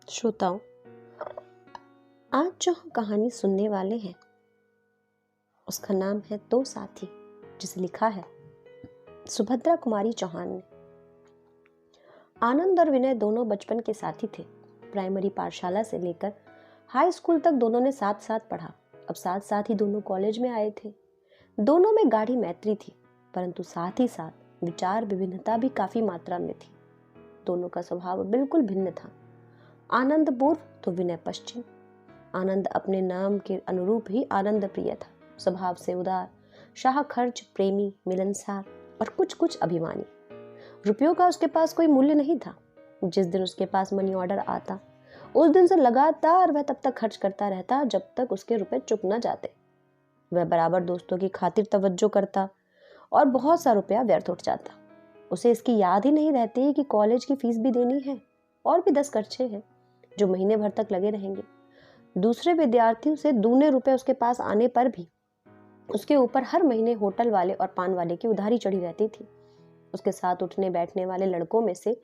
श्रोताओं, आज जो हम कहानी सुनने वाले हैं उसका नाम है दो साथी, जिसे लिखा है सुभद्रा कुमारी चौहान ने। आनंद और विनय दोनों बचपन के साथी थे। प्राइमरी पाठशाला से लेकर हाई स्कूल तक दोनों ने साथ साथ पढ़ा। अब साथ साथ ही दोनों कॉलेज में आए थे। दोनों में गाढ़ी मैत्री थी, परंतु साथ ही साथ विचार विभिन्नता भी काफी मात्रा में थी। दोनों का स्वभाव बिल्कुल भिन्न था। आनंद पूर्व तो विनय पश्चिम। आनंद अपने नाम के अनुरूप ही आनंद प्रिय था, स्वभाव से उदार, शाह खर्च, प्रेमी, मिलनसार और कुछ कुछ अभिमानी। रुपयों का उसके पास कोई मूल्य नहीं था। जिस दिन उसके पास मनी ऑर्डर आता, उस दिन से लगातार वह तब तक खर्च करता रहता जब तक उसके रुपए चुक न जाते। वह बराबर दोस्तों की खातिर तवज्जो करता और बहुत सा रुपया व्यर्थ उठ जाता। उसे इसकी याद ही नहीं रहती कि कॉलेज की फीस भी देनी है और भी 10 खर्चे हैं जो महीने भर तक लगे रहेंगे। दूसरे विद्यार्थियों से दूने रुपए उसके पास आने पर भी उसके ऊपर हर महीने होटल वाले और पान वाले की उधारी चढ़ी रहती थी। उसके साथ उठने बैठने वाले लड़कों में से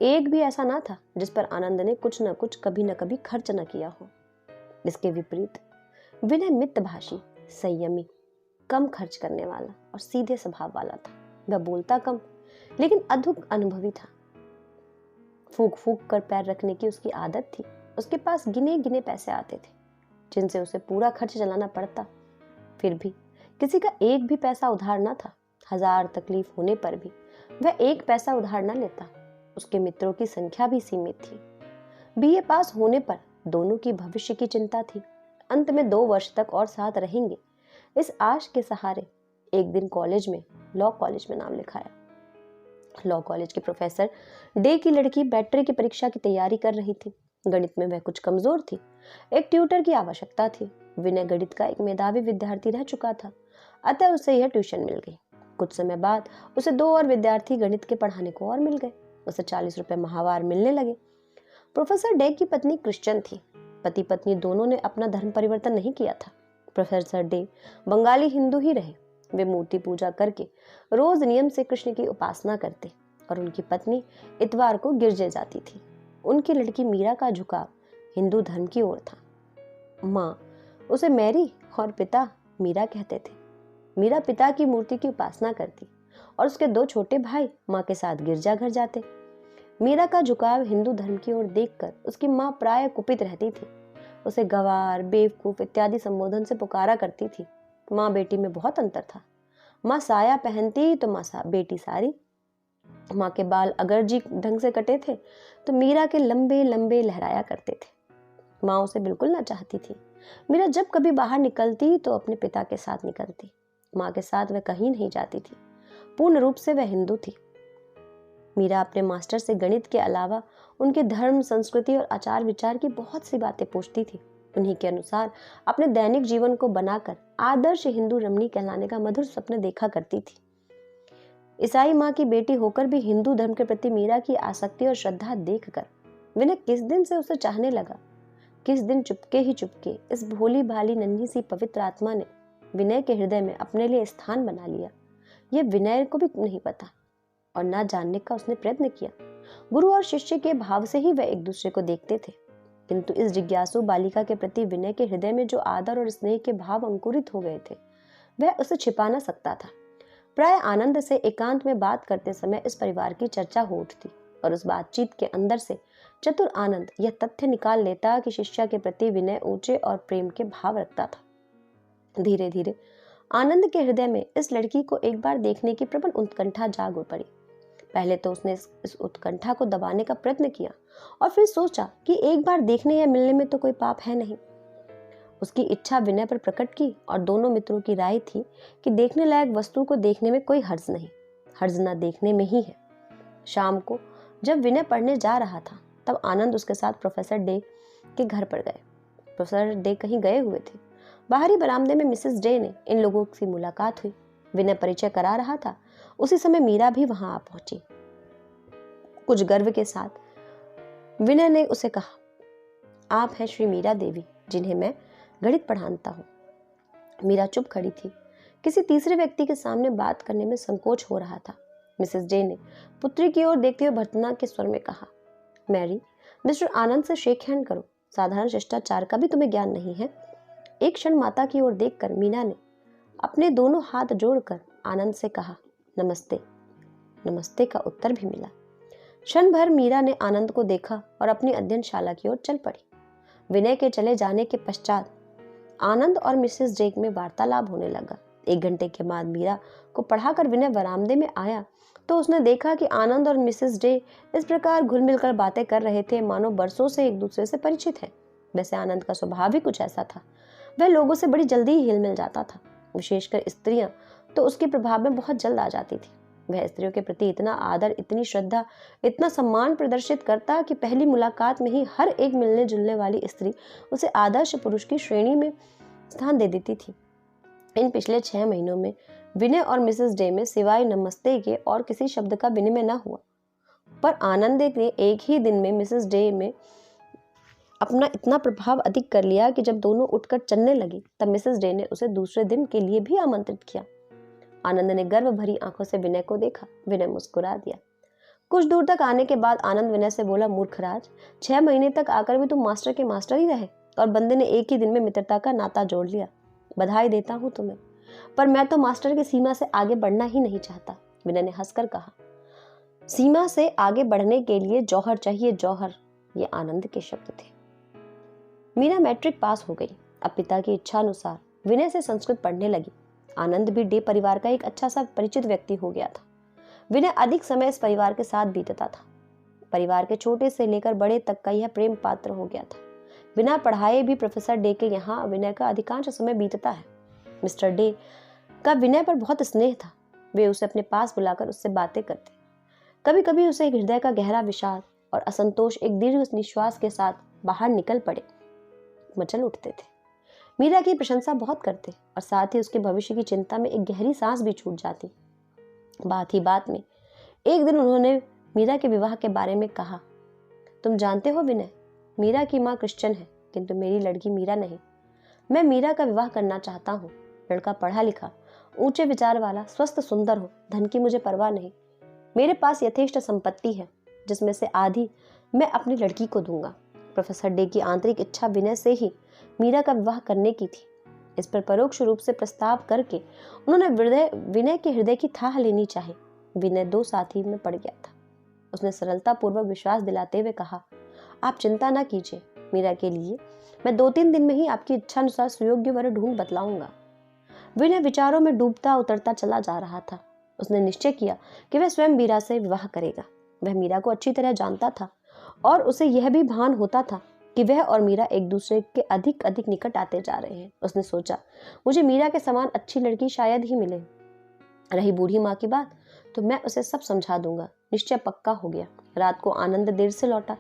एक भी ऐसा ना था जिस पर आनंद ने कुछ न कुछ कभी न कभी खर्च न किया हो। इसके विपरीत विनय मितभाषी, संयमी, कम खर्च करने वाला और सीधे स्वभाव वाला था। वह बोलता कम लेकिन अद्भुत अनुभवी था। फूक फूक कर पैर रखने की उसकी आदत थी। उसके पास गिने गिने पैसे आते थे जिनसे उसे पूरा खर्च चलाना पड़ता। फिर भी किसी का एक भी पैसा उधार न था। 1000 तकलीफ होने पर भी वह एक पैसा उधार न लेता। उसके मित्रों की संख्या भी सीमित थी। बीए पास होने पर दोनों की भविष्य की चिंता थी। अंत में 2 वर्ष तक और साथ रहेंगे, इस आश के सहारे एक दिन लॉ कॉलेज में नाम लिखाया। लॉ कॉलेज के प्रोफेसर डे की लड़की बैटरी की परीक्षा की तैयारी कर रही थी। गणित में वह कुछ कमजोर थी। एक ट्यूटर की आवश्यकता थी। विनय गणित का एक मेधावी विद्यार्थी रह चुका था, अतः उसे यह ट्यूशन मिल गई। कुछ समय बाद उसे 2 और विद्यार्थी गणित के पढ़ाने को और मिल गए। उसे 40 रुपए माहवार मिलने लगे। प्रोफेसर डे की पत्नी क्रिश्चियन थी। पति पत्नी दोनों ने अपना धर्म परिवर्तन नहीं किया था। प्रोफेसर डे बंगाली हिंदू ही रहे। वे मूर्ति पूजा करके रोज नियम से कृष्ण की उपासना करते और उनकी पत्नी इतवार को गिरजे जाती थी। उनकी लड़की मीरा का झुकाव हिंदू धर्म की ओर था। माँ उसे मैरी और पिता मीरा कहते थे। मीरा पिता की मूर्ति की उपासना करती और उसके 2 छोटे भाई माँ के साथ गिरजाघर जाते। मीरा का झुकाव हिंदू धर्म की ओर देखकर उसकी माँ प्राय कुपित रहती थी। उसे गवार, बेवकूफ इत्यादि संबोधन से पुकारा करती थी। माँ बेटी में बहुत अंतर था। माँ साया पहनती तो बेटी सारी। माँ के बाल अगर जी ढंग से कटे थे तो मीरा के लंबे लंबे लहराया करते थे। माँ उसे बिल्कुल ना चाहती थी। मीरा जब कभी बाहर निकलती तो अपने पिता के साथ निकलती। माँ के साथ वह कहीं नहीं जाती थी। पूर्ण रूप से वह हिंदू थी। मीरा अपने मास्टर से गणित के अलावा उनके धर्म, संस्कृति और आचार विचार की बहुत सी बातें पूछती थी। उन्हीं के अनुसार अपने दैनिक जीवन को बनाकर आदर्श हिंदू रमणी कहलाने का मधुर स्वप्न देखा करती थी। ईसाई माँ की बेटी होकर भी हिंदू धर्म के प्रति मीरा की आसक्ति और श्रद्धा देखकर विनय किस दिन से उसे चाहने लगा। किस दिन चुपके ही चुपके इस भोली भाली नन्ही सी पवित्र आत्मा ने विनय के हृदय में अपने लिए स्थान बना लिया। यह विनय को भी नहीं पता और ना जानने का उसने प्रयत्न किया। गुरु और शिष्य के भाव से ही वह एक दूसरे को देखते थे, किंतु इस जिज्ञासु बालिका के प्रति विनय के हृदय में जो आदर और स्नेह के भाव अंकुरित हो गए थे वह उसे छिपा न सकता था। प्राय आनंद से एकांत में बात करते समय इस परिवार की चर्चा हो उठती और उस बातचीत के अंदर से चतुर आनंद यह तथ्य निकाल लेता कि शिष्या के प्रति विनय ऊंचे और प्रेम के भाव रखता था। धीरे धीरे आनंद के हृदय में इस लड़की को एक बार देखने की प्रबल उत्कंठा जाग पड़ी। पहले तो उसने इस उत्कंठा को दबाने का प्रयत्न किया और फिर सोचा कि एक बार देखने या मिलने में तो कोई पाप है नहीं। उसकी इच्छा विनय पर प्रकट की और दोनों मित्रों की राय थी कि देखने लायक वस्तु को देखने में कोई हर्ज नहीं, हर्ज ना देखने में ही है। शाम को जब विनय पढ़ने जा रहा था तब आनंद उसके साथ प्रोफेसर डे के घर पर गए। प्रोफेसर डे कहीं गए हुए थे। बाहरी बरामदे में मिसेस डे ने इन लोगों से मुलाकात हुई। विनय परिचय करा रहा था। उसी समय मीरा भी वहां आ पहुंची। कुछ गर्व के साथ विनय ने उसे कहा, आप हैं श्री मीरा देवी जिन्हें मैं गणित पढ़ाता हूँ। मीरा चुप खड़ी थी। किसी तीसरे व्यक्ति के सामने बात करने में संकोच हो रहा था। मिसेस डे ने पुत्री की ओर देखते हुए भर्त्सना के स्वर में कहा, मैरी, मिस्टर आनंद से शेक हैंड करो, साधारण शिष्टाचार का भी तुम्हें ज्ञान नहीं है। एक क्षण माता की ओर देखकर मीना ने अपने दोनों हाथ जोड़कर आनंद से कहा, नमस्ते। नमस्ते का उत्तर भी मिला। क्षण भर मीरा ने आनंद को देखा और अपनी अध्ययनशाला की ओर चल पड़ी। विनय के चले जाने के पश्चात आनंद और मिसेस ड्रेक में वार्तालाप होने लगा। 1 घंटे के बाद मीरा को पढ़ाकर विनय बरामदे में आया तो उसने देखा कि आनंद और मिसेस डे इस प्रकार घुल मिलकर बातें कर रहे थे मानो बरसों से एक दूसरे से परिचित हैं। वैसे आनंद का स्वभाव भी कुछ ऐसा था, वह लोगों से बड़ी जल्दी ही हिल मिल जाता था, विशेषकर स्त्रियां तो उसके प्रभाव में बहुत जल्द आ जाती थी। वह स्त्रियों के प्रति इतना आदर, इतनी श्रद्धा, इतना सम्मान प्रदर्शित करता कि पहली मुलाकात में ही हर एक मिलने जुलने वाली स्त्री उसे आदर्श पुरुष की श्रेणी में स्थान दे देती थी। इन पिछले 6 महीनों में विनय और मिसेस डे में सिवाय नमस्ते के और किसी शब्द का विनिमय न हुआ, पर आनंद ने एक ही दिन में मिसेस डे में अपना इतना प्रभाव अधिक कर लिया कि जब दोनों उठकर चलने लगी तब मिसेस डे ने उसे दूसरे दिन के लिए भी आमंत्रित किया। आनंद ने गर्व भरी आंखों से विनय को देखा। विनय मुस्कुरा दिया। कुछ दूर तक आने के बाद आनंद विनय से बोला, मूर्खराज, 6 महीने तक आकर भी तुम मास्टर के मास्टर ही रहे और बंदे ने एक ही दिन में मित्रता का नाता जोड़ लिया। बधाई देता हूं तुम्हें, पर मैं तो मास्टर की सीमा से आगे बढ़ना ही नहीं चाहता। विनय ने हंसकर कहा, सीमा से आगे बढ़ने के लिए जौहर चाहिए, जौहर। ये आनंद के शब्द थे। मीरा मैट्रिक पास हो गई। अब पिता की इच्छा अनुसार विनय से संस्कृत पढ़ने लगी। आनंद भी डे परिवार का एक अच्छा सा परिचित व्यक्ति हो गया था। विनय अधिक समय इस परिवार के साथ बीतता था। परिवार के छोटे से लेकर बड़े तक का यह प्रेम पात्र हो गया था। बिना पढ़ाए भी प्रोफेसर डे के यहाँ विनय का अधिकांश समय बीतता है। मिस्टर डे का विनय पर बहुत स्नेह था। वे उसे अपने पास बुलाकर उससे बातें करते। कभी कभी उसे हृदय का गहरा विषाद और असंतोष एक दीर्घ निश्वास के साथ बाहर निकल पड़े मचल उठते थे। मीरा की प्रशंसा बहुत करते और साथ ही उसके भविष्य की चिंता में एक गहरी सांस भी छूट जाती। बात ही बात में एक दिन उन्होंने मीरा के विवाह के बारे में कहा, तुम जानते हो विनय, मीरा की माँ क्रिश्चियन है, किंतु मेरी लड़की मीरा नहीं। मैं मीरा का विवाह करना चाहता हूँ। लड़का पढ़ा लिखा, ऊंचे विचार वाला, स्वस्थ, सुंदर हो। धन की मुझे परवाह नहीं। मेरे पास यथेष्ट संपत्ति है जिसमें से आधी मैं अपनी लड़की को दूंगा। प्रोफेसर डे की आंतरिक इच्छा विनय से ही मीरा का विवाह करने की थी। इस पर परोक्ष रूप से प्रस्ताव करके उन्होंने विनय के हृदय की थाह लेनी चाही। विनय 2 साथी में पड़ गया था। उसने सरलता पूर्वक विश्वास दिलाते हुए कहा, आप चिंता ना कीजिए, मीरा के लिए मैं 2-3 दिन में ही आपकी इच्छा अनुसार सुयोग्य वर ढूंढ बतलाऊंगा। विनय विचारों में डूबता उतरता चला जा रहा था। उसने निश्चय किया कि वह स्वयं मीरा से विवाह करेगा। वह मीरा को अच्छी तरह जानता था और उसे यह भी भान होता था कि वह और मीरा एक दूसरे के अधिक अधिक निकट आते जा रहे हैं। उसने सोचा, मुझे मीरा के समान अच्छी लड़की शायद ही मिले। रही बूढ़ी माँ की बात, तो मैं उसे सब समझा दूंगा। निश्चय पक्का हो गया। रात को आनंद देर से लौटा।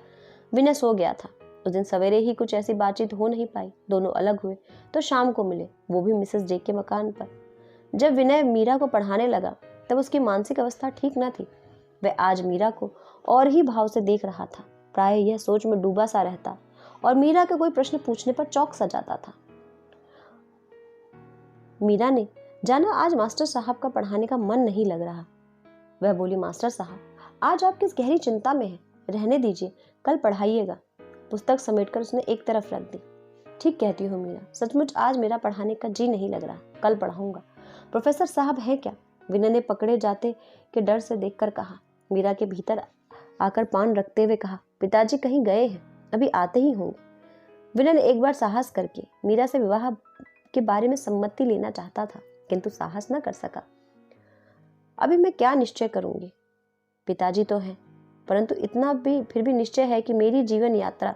विनय सो गया था। उस दिन सवेरे ही कुछ ऐसी बातचीत हो नहीं पाई। दोनों अलग हुए तो शाम को मिले, वो भी मिसेस डे के मकान पर। जब विनय मीरा को पढ़ाने लगा तब उसकी मानसिक अवस्था ठीक न थी। वह आज मीरा को और ही भाव से देख रहा था। प्राय यह सोच में डूबा सा रहता और मीरा के कोई प्रश्न पूछने पर चौंक सा जाता था। मीरा ने जाना, आज मास्टर साहब का पढ़ाने का मन नहीं लग रहा। वह बोली, मास्टर साहब, आज आप किस गहरी चिंता में हैं? रहने दीजिए, कल पढ़ाइएगा। पुस्तक समेटकर उसने एक तरफ रख दी। ठीक कहती हो मीरा, सचमुच आज मेरा पढ़ाने का जी नहीं लग रहा, कल पढ़ाऊंगा। प्रोफेसर साहब है क्या? विनय ने पकड़े जाते के डर से देखकर कहा। मीरा के भीतर आकर पान रखते हुए कहा, पिताजी कहीं गए हैं, अभी आते ही होंगे। विनय ने एक बार साहस करके मीरा से विवाह के बारे में सम्मति लेना चाहता था, किंतु साहस न कर सका। अभी मैं क्या निश्चय करूंगी? पिताजी तो हैं, परंतु इतना भी फिर भी निश्चय है कि मेरी जीवन यात्रा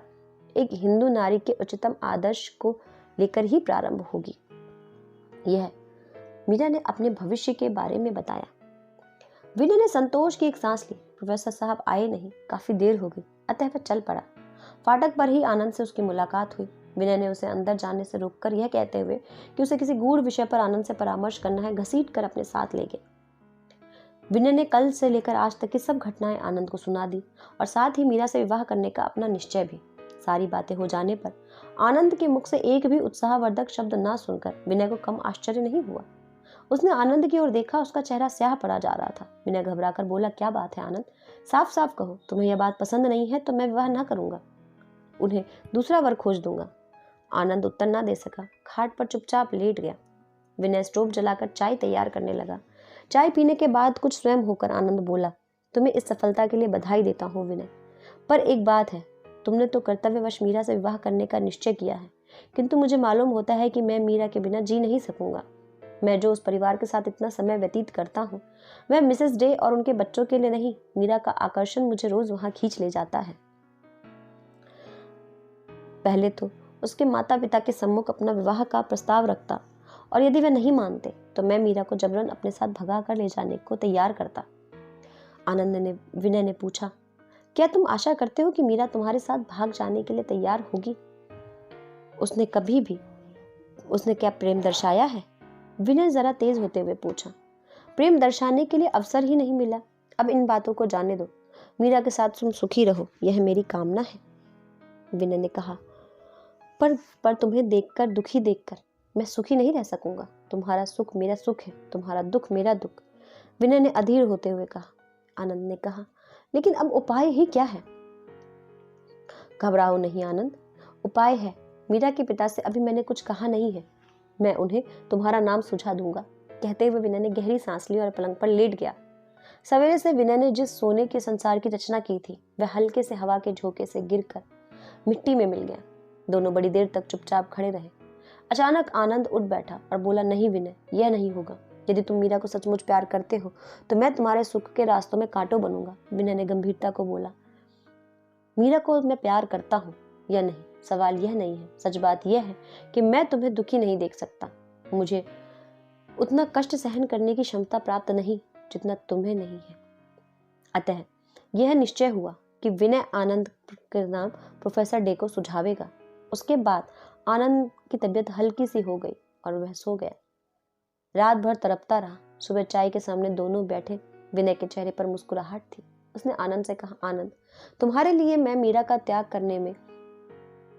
एक हिंदू नारी के उच्चतम आदर्श को लेकर ही प्रारंभ होगी। यह मीरा ने अपने भविष्य के बारे में बताया। विनय ने संतोष की एक सांस ली। प्रोफेसर साहब आए नहीं, काफी देर हो गई, अतः वह चल पड़ा। फाटक पर ही आनंद से उसकी मुलाकात हुई। विनय ने उसे अंदर जाने से रोककर यह कहते हुए कि उसे किसी गूढ़ विषय पर आनंद से परामर्श करना है, घसीट कर अपने साथ ले गए। विनय ने कल से लेकर आज तक की सब घटनाएं आनंद को सुना दी और साथ ही मीरा से विवाह करने का अपना निश्चय भी। सारी बातें हो जाने पर आनंद के मुख से एक भी उत्साहवर्धक शब्द ना सुनकर विनय को कम आश्चर्य नहीं हुआ। उसने आनंद की ओर देखा, उसका चेहरा स्याह पड़ा जा रहा था। विनय घबराकर बोला, क्या बात है आनंद? साफ साफ कहो, तुम्हें यह बात पसंद नहीं है तो मैं विवाह ना करूंगा। उन्हें दूसरा वर खोज दूंगा। आनंद उत्तर ना दे सका, खाट पर चुपचाप लेट गया। विनय स्टोव जलाकर चाय तैयार करने लगा। चाय पीने के बाद कुछ स्वयं होकर आनंद बोला, तुम्हें इस सफलता के लिए बधाई देता हूँ विनय, पर एक बात है, तुमने तो कर्तव्यवश मीरा से विवाह करने का निश्चय किया है, किंतु मुझे मालूम होता है कि मैं मीरा के बिना जी नहीं सकूंगा। मैं जो उस परिवार के साथ इतना समय व्यतीत करता हूँ वह मिसेस डे और उनके बच्चों के लिए नहीं, मीरा का आकर्षण मुझे रोज वहां खींच ले जाता है। पहले तो उसके माता पिता के सम्मुख अपना विवाह का प्रस्ताव रखता और यदि वे नहीं मानते तो मैं मीरा को जबरन अपने साथ भगा कर ले जाने को तैयार करता। विनय ने पूछा, क्या तुम आशा करते हो कि मीरा तुम्हारे साथ भाग जाने के लिए तैयार होगी? उसने क्या प्रेम दर्शाया है? विनय जरा तेज होते हुए पूछा। प्रेम दर्शाने के लिए अवसर ही नहीं मिला। अब इन बातों को जाने दो, मीरा के साथ तुम सुखी रहो, यह मेरी कामना है। विनय ने कहा, पर तुम्हें देखकर, दुखी देखकर मैं सुखी नहीं रह सकूंगा। तुम्हारा सुख मेरा सुख है, तुम्हारा दुख मेरा दुख, विनय ने अधीर होते हुए कहा। आनंद ने कहा, लेकिन अब उपाय ही क्या है? घबराओ नहीं आनंद, उपाय है। मीरा के पिता से अभी मैंने कुछ कहा नहीं है, मैं उन्हें तुम्हारा नाम सुझा दूंगा। कहते हुए विनय ने गहरी सांस ली और पलंग पर लेट गया। सवेरे से विनय ने जिस सोने के संसार की रचना की थी वह हल्के से हवा के झोंके से गिरकर मिट्टी में मिल गया। दोनों बड़ी देर तक चुपचाप खड़े रहे। अचानक आनंद उठ बैठा और बोला, नहीं विनय, यह नहीं होगा। यदि तुम मीरा को सचमुच प्यार करते हो तो मैं तुम्हारे सुख के रास्तों में कांटों बनूंगा। विनय ने गंभीरता को बोला, मीरा को मैं प्यार करता हूँ या नहीं, सवाल यह नहीं है। सच बात यह है कि मैं तुम्हें दुखी नहीं देख सकता। मुझे उतना कष्ट सहन करने की क्षमता प्राप्त नहीं जितना तुम्हें नहीं है। अतः यह निश्चय हुआ कि विनय आनंद के नाम प्रोफेसर डे को सुझावेगा। उसके बाद आनंद की तबीयत हल्की सी हो गई और वह सो गया। रात भर तड़पता रहा। सुबह चाय के सामने दोनों बैठे। विनय के चेहरे पर मुस्कुराहट थी। उसने आनंद से कहा, आनंद, तुम्हारे लिए मैं मीरा का त्याग करने में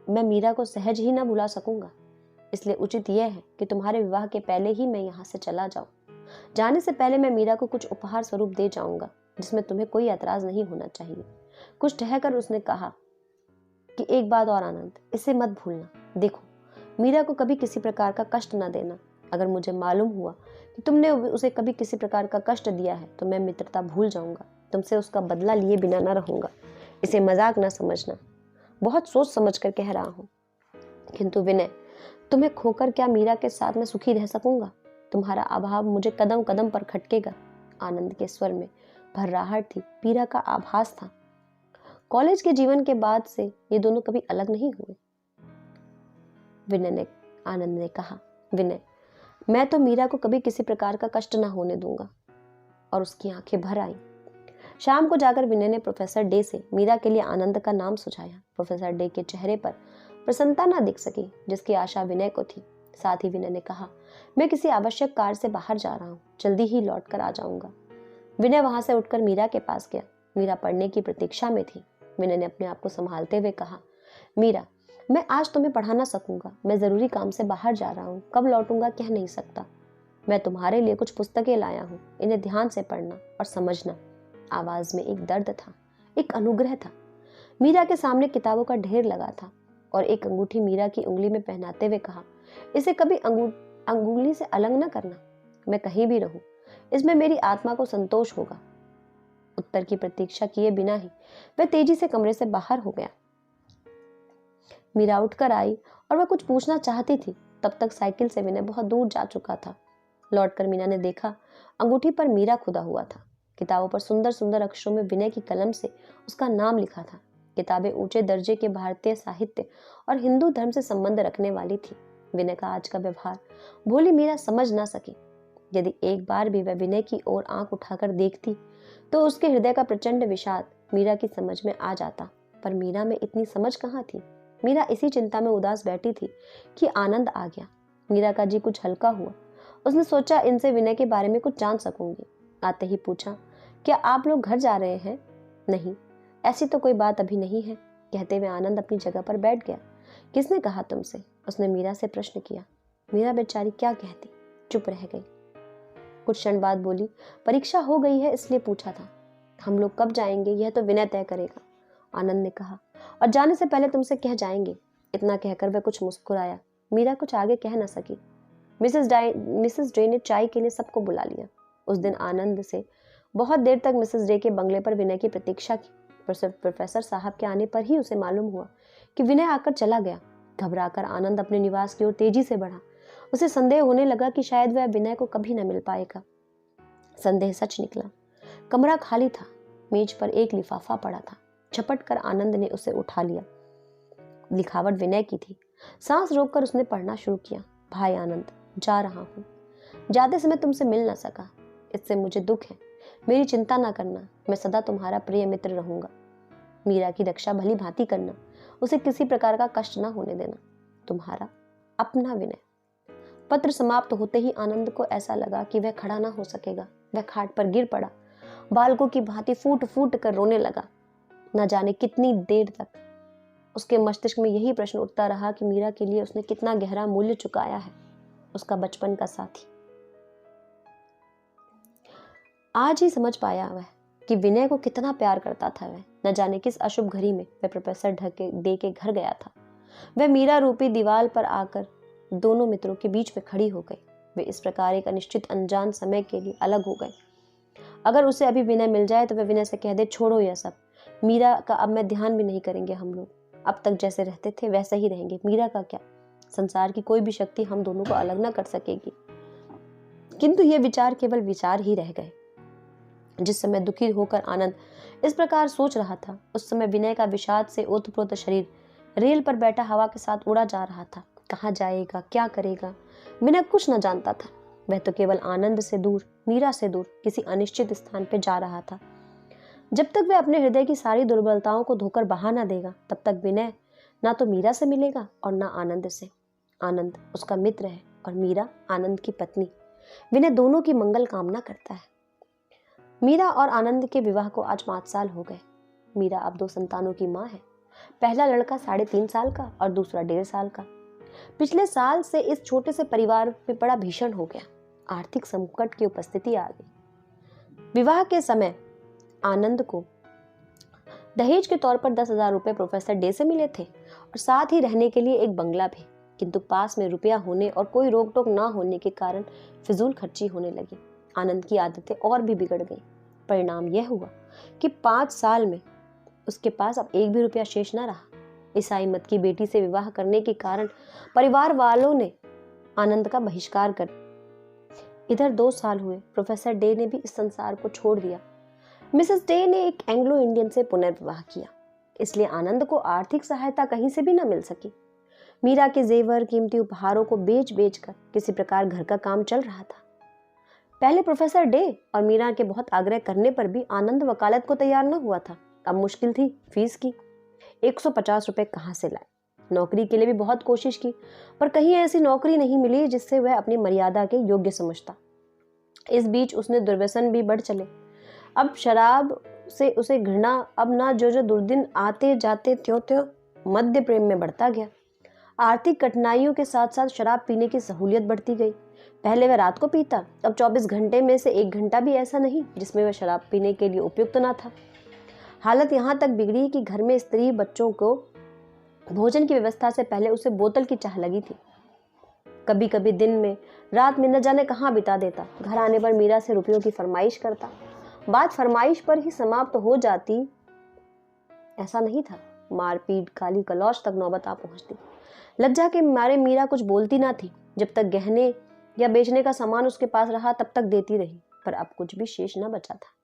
मैं मीरा को सहज ही ना भुला सकूंगा, इसलिए उचित यह है कि तुम्हारे विवाह के पहले ही मैं यहाँ से चला जाऊं। जाने से पहले मैं मीरा को कुछ उपहार स्वरूप दे जाऊंगा जिसमें तुम्हें कोई ऐतराज नहीं होना चाहिए। कुछ ठहरकर उसने कहा कि एक बात और आनंद, इसे मत भूलना। देखो, मीरा को कभी किसी प्रकार का कष्ट न देना। अगर मुझे मालूम हुआ कि तुमने उसे कभी किसी प्रकार का कष्ट दिया है तो मैं मित्रता भूल जाऊंगा, तुमसे उसका बदला लिए बिना न रहूंगा। इसे मजाक न समझना, बहुत सोच समझ कर कह रहा हूँ। किंतु विनय, तुम्हें खोकर क्या मीरा के साथ मैं सुखी रह सकूंगा? तुम्हारा अभाव मुझे कदम कदम पर खटकेगा। आनंद के स्वर में भर्राहट थी, पीड़ा का आभास था। कॉलेज के जीवन के बाद से ये दोनों कभी अलग नहीं हुए। आनंद ने कहा, विनय, मैं तो मीरा को कभी किसी प्रकार का कष्ट ना होने दूंगा। और उसकी आंखें भर आई। शाम को जाकर विनय ने प्रोफेसर डे से मीरा के लिए आनंद का नाम सुझाया। प्रोफेसर डे के चेहरे पर प्रसन्नता ना दिख सकी जिसकी आशा विनय को थी। साथ ही विनय ने कहा, मैं किसी आवश्यक कार्य से बाहर जा रहा हूँ, जल्दी ही लौट कर आ जाऊंगा। विनय वहां से उठकर मीरा के पास गया। मीरा पढ़ने की प्रतीक्षा में थी। विनय ने अपने आप को संभालते हुए कहा, मीरा, मैं आज तुम्हें पढ़ा ना सकूंगा, मैं जरूरी काम से बाहर जा रहा हूँ, कब लौटूंगा कह नहीं सकता। मैं तुम्हारे लिए कुछ पुस्तकें लाया हूँ, इन्हें ध्यान से पढ़ना और समझना। आवाज में एक दर्द था, एक अनुग्रह था। मीरा के सामने किताबों का ढेर लगा था और एक अंगूठी मीरा की उंगली में पहनाते हुए कहा, इसे कभी अंगुली से अलग न करना। मैं कहीं भी रहूं, इसमें मेरी आत्मा को संतोष होगा। उत्तर की प्रतीक्षा किए बिना ही वह तेजी से कमरे से बाहर हो गया। मीरा उठकर आई और वह कुछ पूछना चाहती थी, तब तक साइकिल से विनय बहुत दूर जा चुका था। लौटकर मीरा ने देखा, अंगूठी पर मीरा खुदा हुआ था। किताबों पर सुंदर सुंदर अक्षरों में विनय की कलम से उसका नाम लिखा था। किताबें ऊंचे दर्जे के भारतीय साहित्य और हिंदू धर्म से संबंध रखने वाली थी। विनय का आज का व्यवहार भोली मीरा समझ ना सकी। यदि एक बार भी वह विनय की ओर आंख उठाकर देखती तो उसके हृदय का प्रचंड विषाद मीरा की समझ में आ जाता। पर मीरा में इतनी समझ कहाँ थी। मीरा इसी चिंता में उदास बैठी थी कि आनंद आ गया। मीरा का जी कुछ हल्का हुआ। उसने सोचा, इनसे विनय के बारे में कुछ जान सकूंगी। आते ही पूछा, क्या आप लोग घर जा रहे हैं? नहीं, ऐसी तो कोई बात अभी नहीं है, कहते हुए आनंद अपनी जगह पर बैठ गया। किसने कहा तुमसे? उसने मीरा से प्रश्न किया। मीरा बेचारी क्या कहती, चुप रह गई। कुछ क्षण बाद बोली, परीक्षा हो गई है इसलिए पूछा था। हम लोग कब जाएंगे यह तो विनय तय करेगा। आनंद ने कहा, और जाने से पहले तुमसे कह जाएंगे। इतना कहकर वह कुछ मुस्कुराया। मीरा कुछ आगे कह न सकी। मिसेस डे ने चाय के लिए सबको बुला लिया। उस दिन आनंद से बहुत देर तक मिसेस डे के बंगले पर विनय की प्रतीक्षा की। प्रोफेसर साहब के आने पर ही उसे मालूम हुआ कि विनय आकर चला गया। घबराकर आनंद अपने निवास की ओर तेजी से बढ़ा। उसे संदेह होने लगा कि शायद वह विनय को कभी न मिल पाएगा। संदेह सच निकला। कमरा खाली था। मेज पर एक लिफाफा पड़ा था। झपट कर आनंद ने उसे उठा लिया। लिखावट विनय की थी। सांस रोककर उसने पढ़ना शुरू किया। भाई आनंद, जा रहा हूँ। जाते समय तुमसे मिल न सका, इससे मुझे दुख है। मेरी चिंता ना करना, मैं सदा तुम्हारा प्रिय मित्र रहूंगा। मीरा की रक्षा भली भांति करना, उसे किसी प्रकार का कष्ट ना होने देना। तुम्हारा अपना विनय। पत्र समाप्त होते ही आनंद को ऐसा लगा कि वह खड़ा ना हो सकेगा। वह खाट पर गिर पड़ा। बालकों की भांति फूट फूट कर रोने लगा। न जाने कितनी देर तक उसके मस्तिष्क में यही प्रश्न उठता रहा कि मीरा के लिए उसने कितना गहरा मूल्य चुकाया है। उसका बचपन का साथी। आज ही समझ पाया वह कि विनय को कितना प्यार करता था। वह न जाने किस अशुभ घड़ी में वह प्रोफेसर डे के घर गया था। वह मीरा रूपी दीवार पर आकर दोनों मित्रों के बीच में खड़ी हो गई। वे इस प्रकार एक अनिश्चित अनजान समय के लिए अलग हो गए। अगर उसे अभी विनय मिल जाए तो वह विनय से कह दे, छोड़ो यह सब, मीरा का अब मैं ध्यान भी नहीं करेंगे। हम लोग अब तक जैसे रहते थे वैसे ही रहेंगे। मीरा का क्या, संसार की कोई भी शक्ति हम दोनों को अलग न कर सकेगी। किंतु ये विचार केवल विचार ही रह गए। जिस समय दुखी होकर आनंद इस प्रकार सोच रहा था, उस समय विनय का विषाद से ओतप्रोत शरीर रेल पर बैठा हवा के साथ उड़ा जा रहा था। कहाँ जाएगा, क्या करेगा, विनय कुछ न जानता था। वह तो केवल आनंद से दूर, मीरा से दूर किसी अनिश्चित स्थान पर जा रहा था। जब तक वह अपने हृदय की सारी दुर्बलताओं को धोकर बहा न देगा, तब तक विनय ना तो मीरा से मिलेगा और ना आनंद से। आनंद उसका मित्र है और मीरा आनंद की पत्नी। विनय दोनों की मंगल कामना करता है। मीरा और आनंद के विवाह को आज 5 साल हो गए। मीरा अब 2 संतानों की माँ है। पहला लड़का 3.5 साल का और दूसरा 1.5 साल का। पिछले साल से इस छोटे से परिवार में बड़ा भीषण हो गया। आर्थिक संकट की उपस्थिति आ गई। विवाह के समय आनंद को दहेज के तौर पर 10,000 रुपए प्रोफेसर डे से मिले थे और साथ ही रहने के लिए एक बंगला भी। किंतु पास में रुपया होने और कोई रोक टोक ना होने के कारण फिजूल खर्ची होने लगी। आनंद की आदतें और भी बिगड़ गईं। परिणाम यह हुआ कि 5 साल में उसके पास अब एक भी रुपया शेष न रहा। ईसाई मत की बेटी से विवाह करने के कारण परिवार वालों ने आनंद का बहिष्कार कर। इधर 2 साल हुए, प्रोफेसर डे ने भी इस संसार को छोड़ दिया। मिसेस डे ने एक एंग्लो इंडियन से पुनर्विवाह किया, इसलिए आनंद को आर्थिक सहायता कहीं से भी न मिल सकी। मीरा के जेवर, कीमती उपहारों को बेच बेच कर किसी प्रकार घर का काम चल रहा था। पहले प्रोफेसर डे और मीरा के बहुत आग्रह करने पर भी आनंद वकालत को तैयार न हुआ था। अब मुश्किल थी फीस की। 150 रुपए कहाँ से लाए। नौकरी के लिए भी बहुत कोशिश की, पर कहीं ऐसी नौकरी नहीं मिली जिससे वह अपनी मर्यादा के योग्य समझता। इस बीच उसने दुर्व्यसन भी बढ़ चले। अब शराब से उसे घृणा अब ना जो दुर्दिन आते जाते त्यों त्यों मध्य प्रेम में बढ़ता गया। आर्थिक कठिनाइयों के साथ साथ शराब पीने की सहूलियत बढ़ती गई। पहले वह रात को पीता, अब 24 घंटे में से 1 घंटा भी ऐसा नहीं जिसमें वह शराब पीने के लिए उपयुक्त ना था। हालत यहाँ तक बिगड़ी कि घर में स्त्री बच्चों को भोजन की व्यवस्था से पहले उसे बोतल की चाह लगी थी। कभी कभी दिन में रात में न जाने कहाँ बिता देता। घर आने पर मीरा से रुपयों की फरमाइश करता। बात फरमाइश पर ही समाप्त हो जाती ऐसा नहीं था। मारपीट, गाली गलौज तक नौबत आ पहुंचती। लज्जा के मारे मीरा कुछ बोलती ना थी। जब तक गहने या बेचने का सामान उसके पास रहा तब तक देती रही, पर अब कुछ भी शेष न बचा था।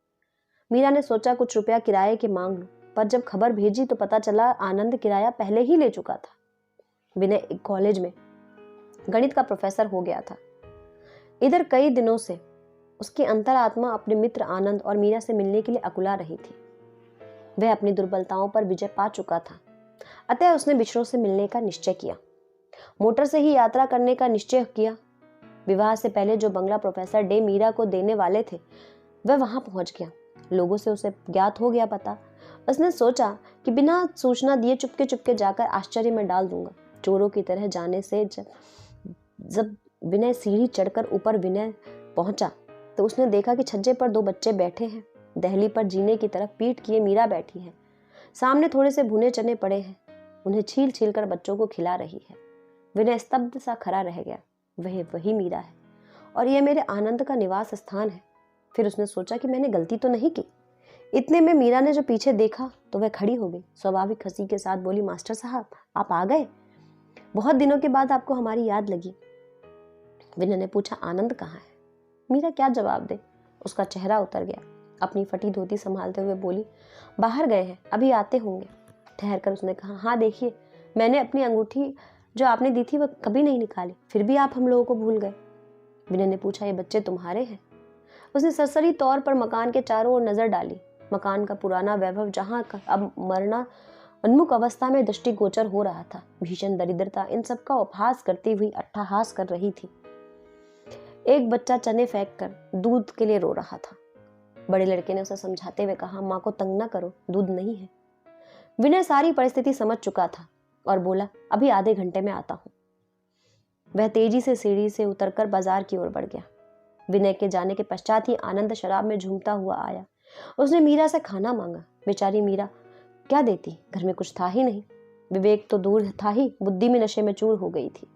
मीरा ने सोचा कुछ रुपया किराए के मांग लो, पर जब खबर भेजी तो पता चला आनंद किराया पहले ही ले चुका था। विनय एक कॉलेज में गणित का प्रोफेसर हो गया था। इधर कई दिनों से उसकी अंतरात्मा अपने मित्र आनंद और मीरा से मिलने के लिए अकुला रही थी। वह अपनी दुर्बलताओं पर विजय पा चुका था, अतः उसने बिछड़ों से मिलने का निश्चय किया। मोटर से ही यात्रा करने का निश्चय किया। विवाह से पहले जो बंगला प्रोफेसर डे मीरा को देने वाले थे वह वहां पहुंच गया। लोगों से उसे ज्ञात हो गया पता। उसने सोचा कि बिना सूचना दिए चुपके चुपके जाकर आश्चर्य में डाल दूंगा। चोरों की तरह जाने से जब विनय सीढ़ी चढ़कर ऊपर विनय पहुंचा तो उसने देखा कि छज्जे पर 2 बच्चे बैठे हैं। दहली पर जीने की तरफ पीठ किए मीरा बैठी है। सामने थोड़े से भुने चने पड़े हैं, उन्हें छील छील कर बच्चों को खिला रही है। विनय स्तब्ध सा खड़ा रह गया। वह वही मीरा है और यह मेरे आनंद का निवास स्थान है। फिर उसने सोचा कि मैंने गलती तो नहीं की। इतने में मीरा ने जो पीछे देखा तो वह खड़ी हो गई। स्वाभाविक हंसी के साथ बोली, मास्टर साहब आप आ गए, बहुत दिनों के बाद आपको हमारी याद लगी। विनय ने पूछा, आनंद कहाँ है? मीरा क्या जवाब दे, उसका चेहरा उतर गया। अपनी फटी धोती संभालते हुए बोली, बाहर गए हैं, अभी आते होंगे। ठहर कर उसने कहा, हाँ देखिए, मैंने अपनी अंगूठी जो आपने दी थी वह कभी नहीं निकाली, फिर भी आप हम लोगों को भूल गए। विनय ने पूछा, ये बच्चे तुम्हारे हैं? उसने सरसरी तौर पर मकान के चारों ओर नजर डाली। मकान का पुराना वैभव जहां का अब मरना उन्मुख अवस्था में दृष्टिगोचर हो रहा था। भीषण दरिद्रता इन सब का उपहास करती हुई अट्टहास कर रही थी। एक बच्चा चने फेंक कर दूध के लिए रो रहा था। बड़े लड़के ने उसे समझाते हुए कहा, माँ को तंग ना करो, दूध नहीं है। विनय सारी परिस्थिति समझ चुका था और बोला, अभी आधे घंटे में आता हूं। वह तेजी से सीढ़ी से उतरकर बाजार की ओर बढ़ गया। विनय के जाने के पश्चात ही आनंद शराब में झूमता हुआ आया। उसने मीरा से खाना मांगा। बेचारी मीरा क्या देती, घर में कुछ था ही नहीं। विवेक तो दूर था ही, बुद्धि में नशे में चूर हो गई थी।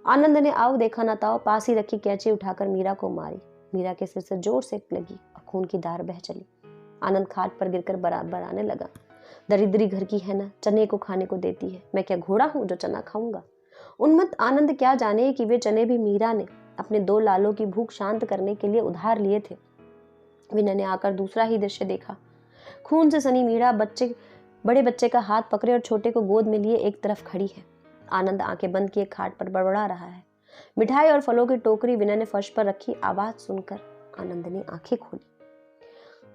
आनंद ने आओ देखा ना ताओ पास ही रखी कैंची उठाकर मीरा को मारी। मीरा के सिर से जोर से लगी और खून की धार बह चली। आनंद खाट पर गिरकर बराबर आने लगा। दरिद्री घर की है ना, चने को खाने को देती है, मैं क्या घोड़ा हूं जो चना खाऊंगा। उन्मत्त आनंद क्या जाने कि वे चने भी मीरा ने अपने 2 लालों की भूख शांत करने के लिए उधार लिए थे। विनय ने आकर दूसरा ही दृश्य देखा। खून से सनी मीरा बड़े बच्चे का हाथ पकड़े और छोटे को गोद में लिए एक तरफ खड़ी है। आनंद आंखें बंद किए खाट पर बड़बड़ा रहा है। मिठाई और फलों की टोकरी विनय ने फर्श पर रखी। आवाज सुनकर आनंद ने आंखें खोली।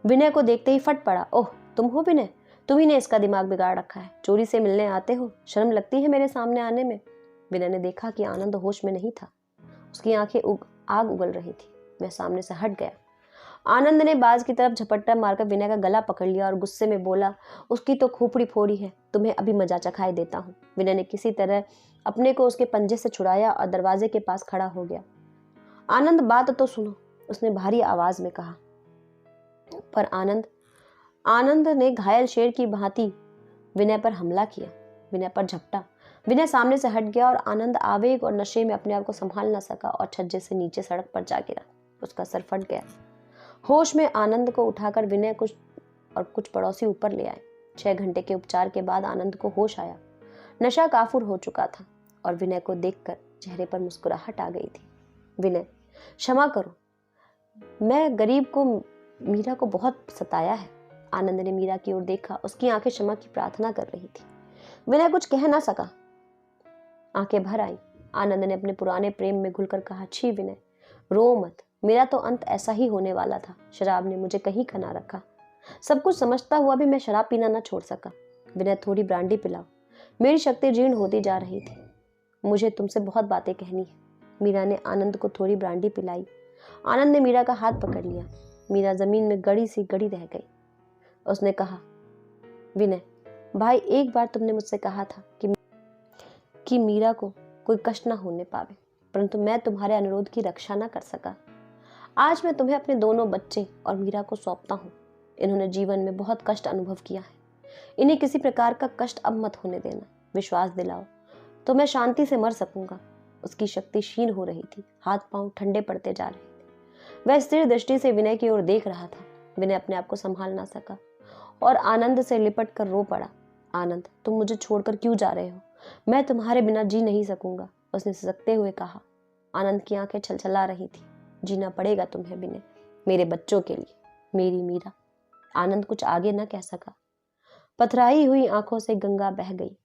विनय को देखते ही फट पड़ा, ओह तुम हो विनय, तुम ही ने इसका दिमाग बिगाड़ रखा है, चोरी से मिलने आते हो, शर्म लगती है मेरे सामने आने में। विनय ने देखा कि आनंद होश में नहीं था। उसकी आंखें आग उगल रही थी। वह सामने से हट गया। आनंद ने बाज की तरफ झपट्टा मारकर विनय का गला पकड़ लिया और गुस्से में बोला, उसकी तो खोपड़ी फोड़ी है, तुम्हें अभी मजा चखाई देता हूं। विनय ने किसी तरह अपने को उसके पंजे से छुड़ाया और दरवाजे के पास खड़ा हो गया। आनंद बात तो सुनो, उसने भारी आवाज में कहा। पर आनंद ने घायल शेर की भांति विनय पर हमला किया, विनय पर झपटा। विनय सामने से हट गया और आनंद आवेग और नशे में अपने आप को संभाल न सका और छज्जे से नीचे सड़क पर जा गिरा। उसका सर फट गया। होश में आनंद को उठाकर विनय कुछ पड़ोसी ऊपर ले आए। 6 घंटे के उपचार के बाद आनंद को होश आया। नशा काफूर हो चुका था और विनय को देखकर चेहरे पर मुस्कुराहट आ गई थी। विनय, क्षमा करो, मैं गरीब को मीरा को बहुत सताया है। आनंद ने मीरा की ओर देखा। उसकी आंखें क्षमा की प्रार्थना कर रही थी। विनय कुछ कह ना सका, आंखें भर आई। आनंद ने अपने पुराने प्रेम में घुलकर कहा, छी विनय, रो मत, मेरा तो अंत ऐसा ही होने वाला था। शराब ने मुझे कहीं का ना रखा। सब कुछ समझता हुआ भी मैं शराब पीना ना छोड़ सका। विनय, थोड़ी ब्रांडी पिलाओ, मेरी शक्ति जीर्ण होती जा रही थी, मुझे तुमसे बहुत बातें कहनी है। मीरा ने आनंद को थोड़ी ब्रांडी पिलाई। आनंद ने मीरा का हाथ पकड़ लिया। मीरा जमीन में गड़ी सी गड़ी रह गई। उसने कहा, विनय भाई, एक बार तुमने मुझसे कहा था कि मीरा को कोई कष्ट ना होने पावे, परंतु मैं तुम्हारे अनुरोध की रक्षा ना कर सका। आज मैं तुम्हें अपने दोनों बच्चे और मीरा को सौंपता हूँ। इन्होंने जीवन में बहुत कष्ट अनुभव किया है, इन्हें किसी प्रकार का कष्ट अब मत होने देना। विश्वास दिलाओ तो मैं शांति से मर सकूंगा। उसकी शक्ति क्षीण हो रही थी, हाथ पांव ठंडे पड़ते जा रहे थे। वह स्थिर दृष्टि से विनय की ओर देख रहा था। विनय अपने आप को संभाल ना सका और आनंद से लिपट कर रो पड़ा। आनंद, तुम मुझे छोड़कर क्यों जा रहे हो? मैं तुम्हारे बिना जी नहीं सकूंगा, उसने सिसकते हुए कहा। आनंद की आंखें छलछला रही थी। जीना पड़ेगा तुम्हें विनय, मेरे बच्चों के लिए, मेरी मीरा। आनंद कुछ आगे न कह सका। पथराई हुई आंखों से गंगा बह गई।